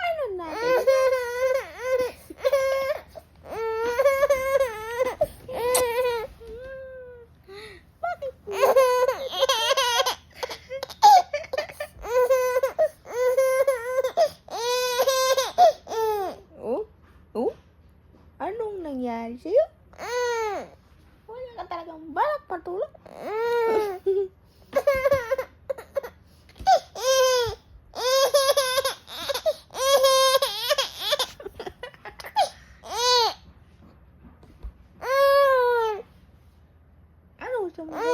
Ano na? Bakit? Oh? Oh? Anong nangyari sa'yo? Wala ka talagang balak patulog? Ano gusto mo?